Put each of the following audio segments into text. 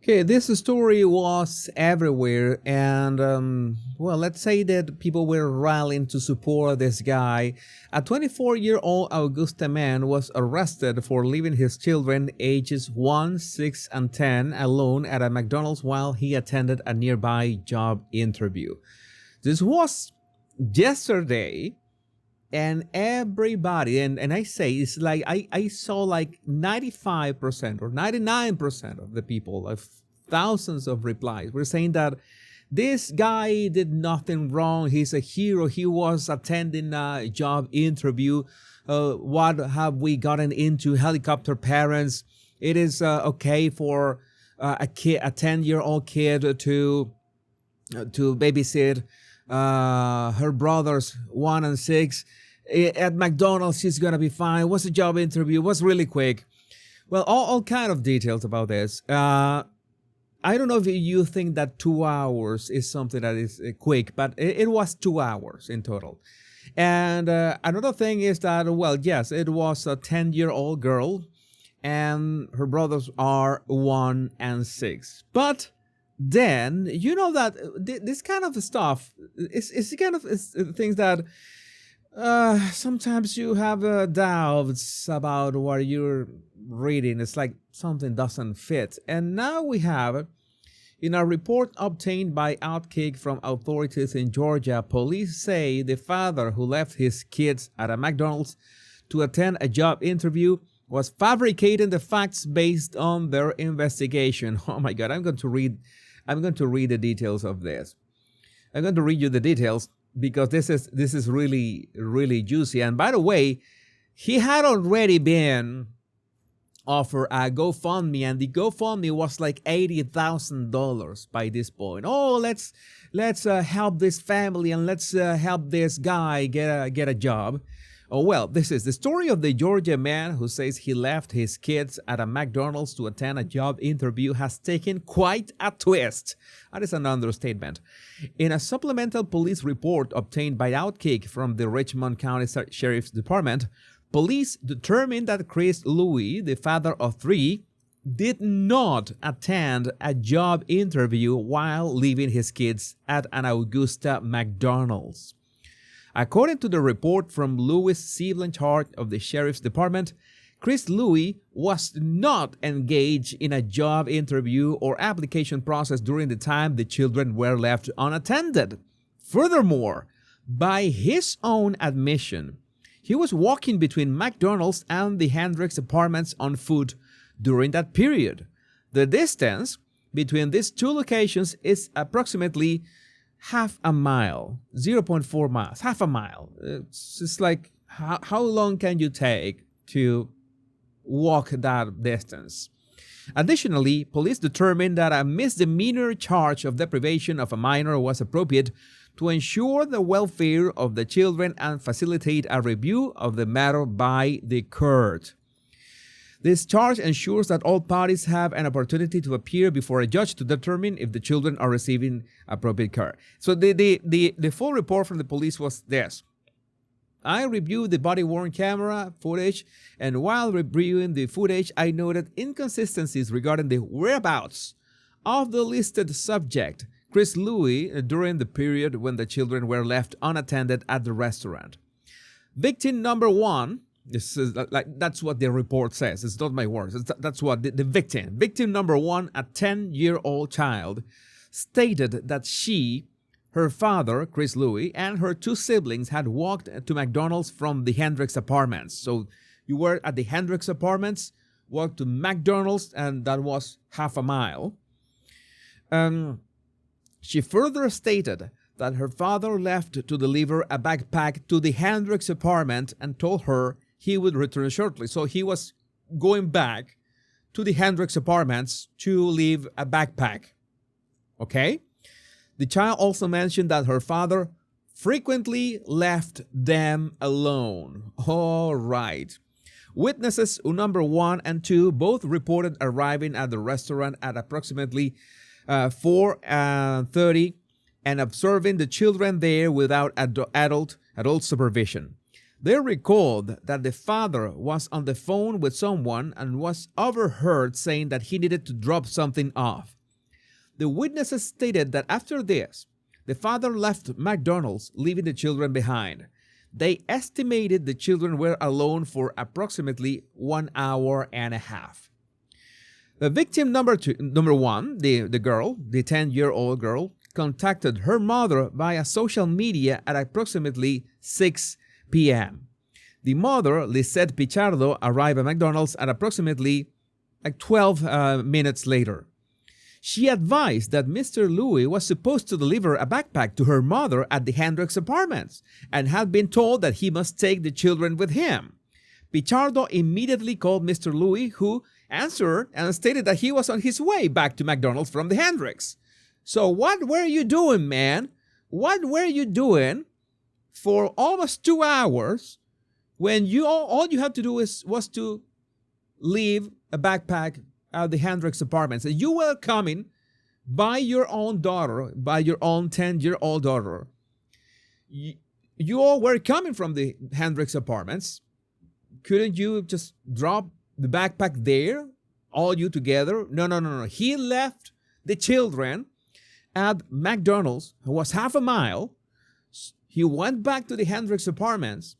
Okay, this story was everywhere, and well, let's say that people were rallying to support this guy. A 24-year-old Augusta man was arrested for leaving his children, ages 1, 6, and 10, alone at a McDonald's while he attended a nearby job interview. This was yesterday, and everybody, and I say it's like I saw like 95% or 99% of the people, of thousands of replies, were saying that this guy did nothing wrong. He's a hero. He was attending a job interview. What have we gotten into? Helicopter parents. It is okay for a 10-year-old kid to babysit her brothers 1 and 6 at McDonald's. She's gonna be fine. What's the job interview? Was really quick. Well, all kind of details about this. I don't know if you think that 2 hours is something that is quick, but it was 2 hours in total. And another thing is that, well, yes, it was a 10-year-old girl, and her brothers are 1 and 6. But then you know that this kind of stuff is kind of things that sometimes you have doubts about what you're reading. It's like something doesn't fit. And now we have, in a report obtained by Outkick from authorities in Georgia, police say the father who left his kids at a McDonald's to attend a job interview was fabricating the facts based on their investigation. Oh my God, I'm going to read the details of this. I'm going to read you the details because this is really, really juicy. And by the way, he had already been offered a GoFundMe, and the GoFundMe was like $80,000 by this point. Oh, let's help this family, and let's help this guy get a job. Oh, well, this is the story of the Georgia man who says he left his kids at a McDonald's to attend a job interview has taken quite a twist. That is an understatement. In a supplemental police report obtained by Outkick from the Richmond County Sheriff's Department, police determined that Chris Louis, the father of 3, did not attend a job interview while leaving his kids at an Augusta McDonald's. According to the report from Louis civil in charge of the Sheriff's Department, Chris Louis was not engaged in a job interview or application process during the time the children were left unattended. Furthermore, by his own admission, he was walking between McDonald's and the Hendricks apartments on foot during that period. The distance between these two locations is approximately half a mile, 0.4 miles, half a mile. It's just like, how long can you take to walk that distance? Additionally, police determined that a misdemeanor charge of deprivation of a minor was appropriate to ensure the welfare of the children and facilitate a review of the matter by the court. This charge ensures that all parties have an opportunity to appear before a judge to determine if the children are receiving appropriate care. So the full report from the police was this. I reviewed the body-worn camera footage, and while reviewing the footage, I noted inconsistencies regarding the whereabouts of the listed subject, Chris Louis, during the period when the children were left unattended at the restaurant. Victim number 1, this is like that's what the report says. It's not my words. That's what the victim. Victim number 1, a 10-year-old child, stated that she, her father, Chris Louis, and her 2 siblings had walked to McDonald's from the Hendricks apartments. So you were at the Hendricks apartments, walked to McDonald's, and that was half a mile. She further stated that her father left to deliver a backpack to the Hendricks apartment and told her he would return shortly. So he was going back to the Hendricks apartments to leave a backpack. Okay? The child also mentioned that her father frequently left them alone. All right. Witnesses number 1 and 2 both reported arriving at the restaurant at approximately 4:30 and observing the children there without adult supervision. They recalled that the father was on the phone with someone and was overheard saying that he needed to drop something off. The witnesses stated that after this, the father left McDonald's, leaving the children behind. They estimated the children were alone for approximately 1 hour and a half. The victim number one, the girl, the 10-year-old girl, contacted her mother via social media at approximately 6 p.m. The mother, Lisette Pichardo, arrived at McDonald's at approximately 12 minutes later. She advised that Mr. Louis was supposed to deliver a backpack to her mother at the Hendricks apartments and had been told that he must take the children with him. Pichardo immediately called Mr. Louis, who answered and stated that he was on his way back to McDonald's from the Hendricks. So what were you doing, man? What were you doing for almost 2 hours when all you had to do was to leave a backpack at the Hendricks apartments? And you were coming by your own daughter, by your own 10-year-old daughter. You all were coming from the Hendricks apartments. Couldn't you just drop the backpack there, all you together? No. He left the children at McDonald's. It was half a mile. He went back to the Hendricks apartments,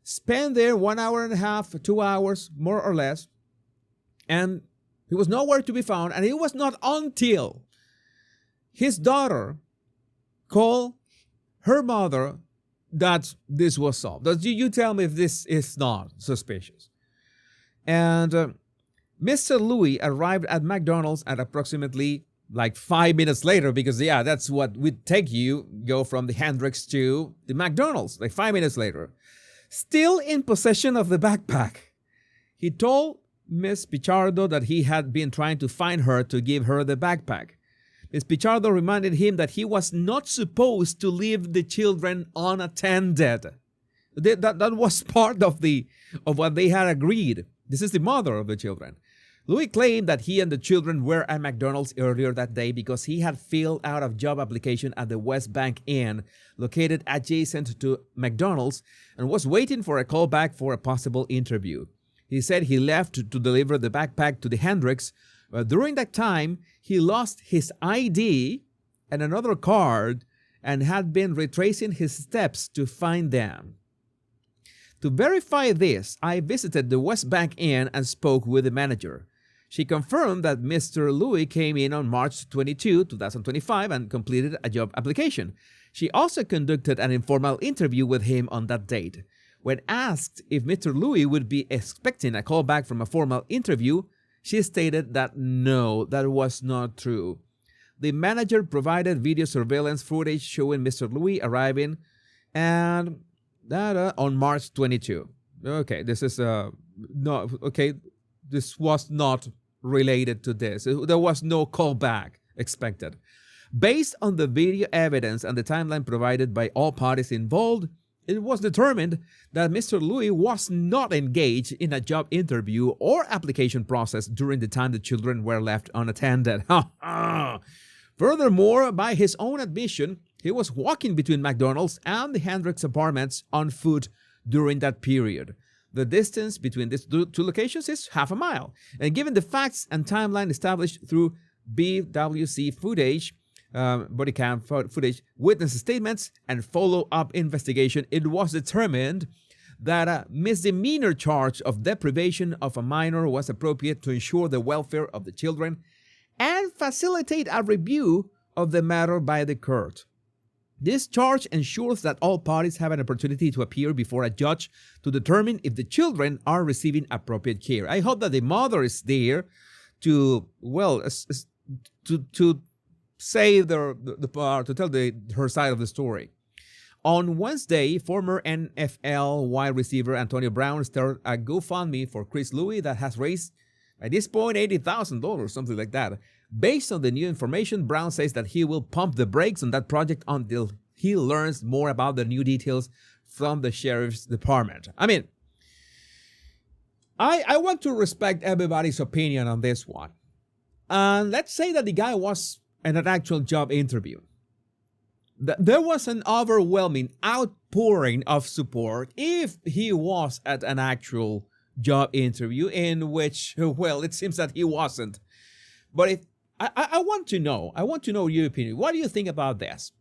spent there 1 hour and a half, 2 hours, more or less, and he was nowhere to be found. And it was not until his daughter called her mother that this was solved. You tell me if this is not suspicious. And Mr. Louis arrived at McDonald's at approximately 5 minutes later, because that's what would take you, go from the Hendricks to the McDonald's, 5 minutes later. Still in possession of the backpack, he told Miss Pichardo that he had been trying to find her to give her the backpack. Miss Pichardo reminded him that he was not supposed to leave the children unattended. That was part of what they had agreed. This is the mother of the children. Louis claimed that he and the children were at McDonald's earlier that day because he had filled out a job application at the West Bank Inn, located adjacent to McDonald's, and was waiting for a call back for a possible interview. He said he left to deliver the backpack to the Hendricks. During that time, he lost his ID and another card and had been retracing his steps to find them. To verify this, I visited the West Bank Inn and spoke with the manager. She confirmed that Mr. Louis came in on March 22, 2025 and completed a job application. She also conducted an informal interview with him on that date. When asked if Mr. Louis would be expecting a call back from a formal interview, she stated that no, that was not true. The manager provided video surveillance footage showing Mr. Louis arriving and on March 22. Okay, this is no, okay, this was not related to this. There was no callback expected. Based on the video evidence and the timeline provided by all parties involved, it was determined that Mr. Louis was not engaged in a job interview or application process during the time the children were left unattended. Furthermore, by his own admission, he was walking between McDonald's and the Hendricks apartments on foot during that period. The distance between these two locations is half a mile. And given the facts and timeline established through BWC footage, body cam footage, witness statements, and follow-up investigation, it was determined that a misdemeanor charge of deprivation of a minor was appropriate to ensure the welfare of the children and facilitate a review of the matter by the court. This charge ensures that all parties have an opportunity to appear before a judge to determine if the children are receiving appropriate care. I hope that the mother is there to, to say the part, to tell her side of the story. On Wednesday, former NFL wide receiver Antonio Brown started a GoFundMe for Chris Louis that has raised, at this point, $80,000, something like that. Based on the new information, Brown says that he will pump the brakes on that project until he learns more about the new details from the sheriff's department. I mean, I want to respect everybody's opinion on this one. And let's say that the guy was in an actual job interview. There was an overwhelming outpouring of support if he was at an actual job interview, in which, well, it seems that he wasn't. But if I want to know your opinion. What do you think about this?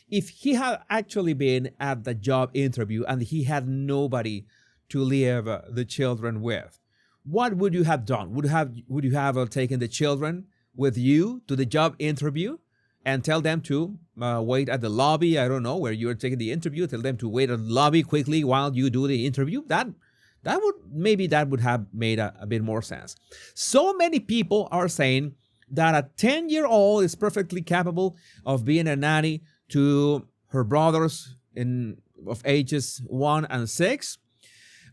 If he had actually been at the job interview and he had nobody to leave the children with, what would you have done? Would you have taken the children with you to the job interview and tell them to wait at the lobby? I don't know, where you're taking the interview. Tell them to wait at the lobby quickly while you do the interview. That would have made a bit more sense. So many people are saying that a 10-year-old is perfectly capable of being a nanny to her brothers of ages 1 and 6.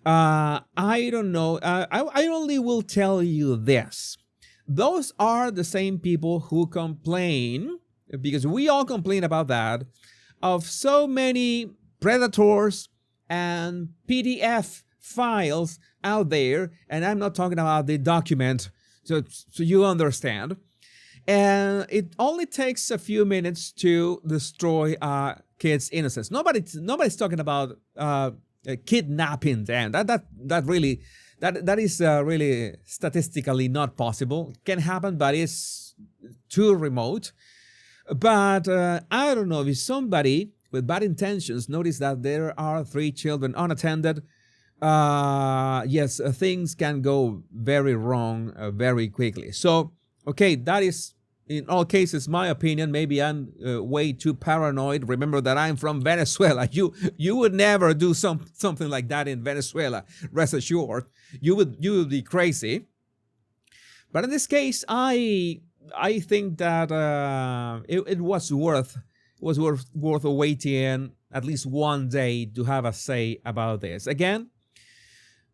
I don't know. I only will tell you this. Those are the same people who complain, because we all complain about that, of so many predators and PDF files out there. And I'm not talking about the document, so you understand. And it only takes a few minutes to destroy kids' innocence. Nobody's talking about kidnapping them. That is really statistically not possible. It can happen, but it's too remote. But I don't know, if somebody with bad intentions notice that there are 3 children unattended, yes, things can go very wrong very quickly. So, okay, that is in all cases my opinion. Maybe I'm way too paranoid. Remember that I'm from Venezuela. You would never do something like that in Venezuela. Rest assured, you would be crazy. But in this case, I think that it was worth waiting at least one day to have a say about this. Again,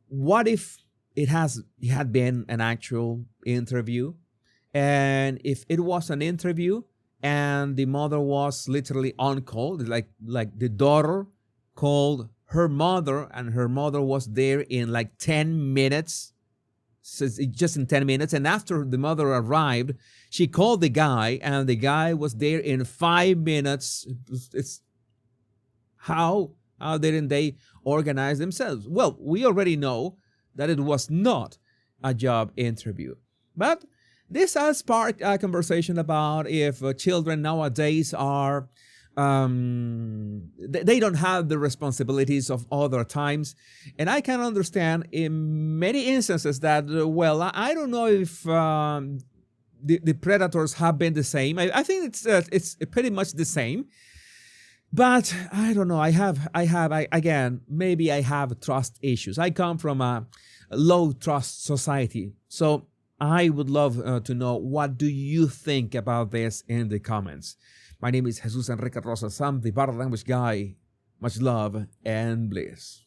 what if it had been an actual interview? And if it was an interview and the mother was literally on call, like the daughter called her mother and her mother was there in like 10 minutes, so just in 10 minutes. And after the mother arrived, she called the guy and the guy was there in 5 minutes. It's how didn't they organize themselves? Well, we already know that it was not a job interview. But this has sparked a conversation about if children nowadays are, they don't have the responsibilities of other times. And I can understand in many instances that, well, I don't know if the predators have been the same. I think it's pretty much the same. But I don't know. Maybe I have trust issues. I come from a low trust society. So I would love to know, what do you think about this in the comments? My name is Jesus Enrique Rosas. I'm the Body Language Guy. Much love and bliss.